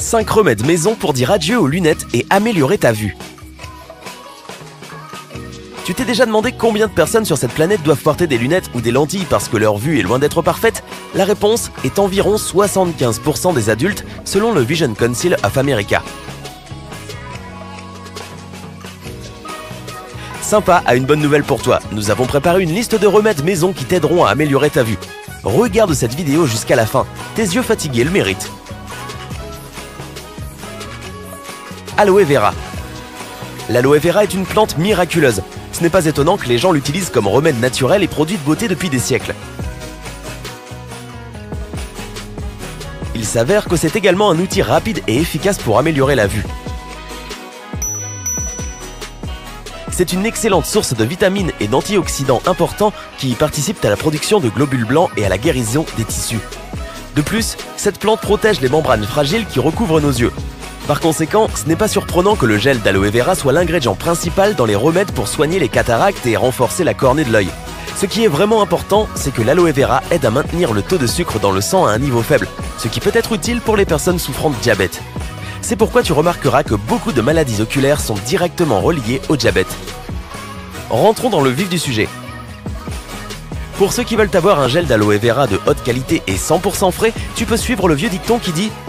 5 remèdes maison pour dire adieu aux lunettes et améliorer ta vue. Tu t'es déjà demandé combien de personnes sur cette planète doivent porter des lunettes ou des lentilles parce que leur vue est loin d'être parfaite? La réponse est environ 75% des adultes selon le Vision Council of America. Sympa, a une bonne nouvelle pour toi. Nous avons préparé une liste de remèdes maison qui t'aideront à améliorer ta vue. Regarde cette vidéo jusqu'à la fin. Tes yeux fatigués le méritent. Aloe vera. L'aloe vera est une plante miraculeuse. Ce n'est pas étonnant que les gens l'utilisent comme remède naturel et produit de beauté depuis des siècles. Il s'avère que c'est également un outil rapide et efficace pour améliorer la vue. C'est une excellente source de vitamines et d'antioxydants importants qui participent à la production de globules blancs et à la guérison des tissus. De plus, cette plante protège les membranes fragiles qui recouvrent nos yeux. Par conséquent, ce n'est pas surprenant que le gel d'aloe vera soit l'ingrédient principal dans les remèdes pour soigner les cataractes et renforcer la cornée de l'œil. Ce qui est vraiment important, c'est que l'aloe vera aide à maintenir le taux de sucre dans le sang à un niveau faible, ce qui peut être utile pour les personnes souffrant de diabète. C'est pourquoi tu remarqueras que beaucoup de maladies oculaires sont directement reliées au diabète. Rentrons dans le vif du sujet. Pour ceux qui veulent avoir un gel d'aloe vera de haute qualité et 100% frais, tu peux suivre le vieux dicton qui dit «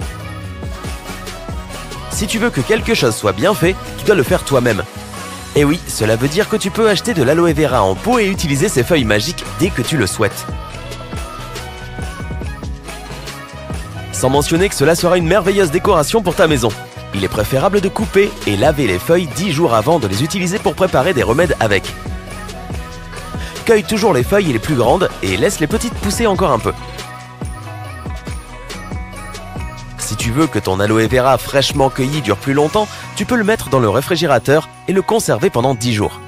Si tu veux que quelque chose soit bien fait, tu dois le faire toi-même ». Et oui, cela veut dire que tu peux acheter de l'aloe vera en pot et utiliser ses feuilles magiques dès que tu le souhaites. Sans mentionner que cela sera une merveilleuse décoration pour ta maison. Il est préférable de couper et laver les feuilles 10 jours avant de les utiliser pour préparer des remèdes avec. Cueille toujours les feuilles les plus grandes et laisse les petites pousser encore un peu. Si tu veux que ton aloe vera fraîchement cueilli dure plus longtemps, tu peux le mettre dans le réfrigérateur et le conserver pendant 10 jours.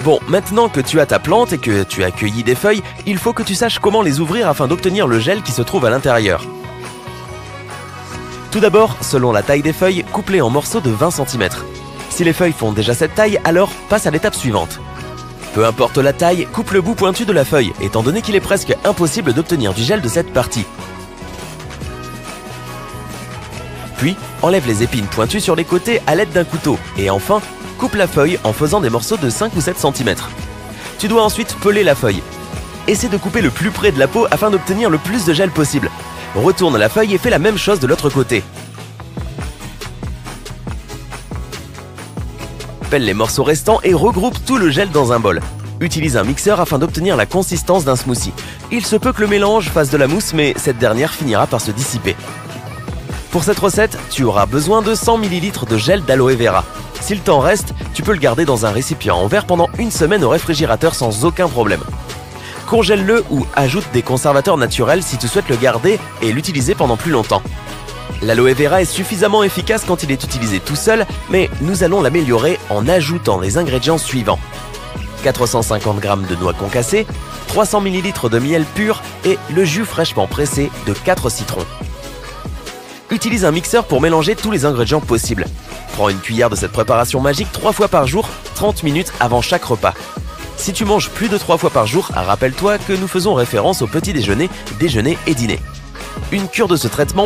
Bon, maintenant que tu as ta plante et que tu as cueilli des feuilles, il faut que tu saches comment les ouvrir afin d'obtenir le gel qui se trouve à l'intérieur. Tout d'abord, selon la taille des feuilles, coupe-les en morceaux de 20 cm. Si les feuilles font déjà cette taille, alors passe à l'étape suivante. Peu importe la taille, coupe le bout pointu de la feuille, étant donné qu'il est presque impossible d'obtenir du gel de cette partie. Puis, enlève les épines pointues sur les côtés à l'aide d'un couteau, et enfin, coupe la feuille en faisant des morceaux de 5 ou 7 cm. Tu dois ensuite peler la feuille. Essaie de couper le plus près de la peau afin d'obtenir le plus de gel possible. Retourne la feuille et fais la même chose de l'autre côté. Pèle les morceaux restants et regroupe tout le gel dans un bol. Utilise un mixeur afin d'obtenir la consistance d'un smoothie. Il se peut que le mélange fasse de la mousse, mais cette dernière finira par se dissiper. Pour cette recette, tu auras besoin de 100 ml de gel d'aloe vera. S'il t'en reste, tu peux le garder dans un récipient en verre pendant une semaine au réfrigérateur sans aucun problème. Congèle-le ou ajoute des conservateurs naturels si tu souhaites le garder et l'utiliser pendant plus longtemps. L'aloe vera est suffisamment efficace quand il est utilisé tout seul, mais nous allons l'améliorer en ajoutant les ingrédients suivants. 450 g de noix concassées, 300 ml de miel pur et le jus fraîchement pressé de 4 citrons. Utilise un mixeur pour mélanger tous les ingrédients possibles. Prends une cuillère de cette préparation magique 3 fois par jour, 30 minutes avant chaque repas. Si tu manges plus de 3 fois par jour, rappelle-toi que nous faisons référence au petit déjeuner, déjeuner et dîner. Une cure de ce traitement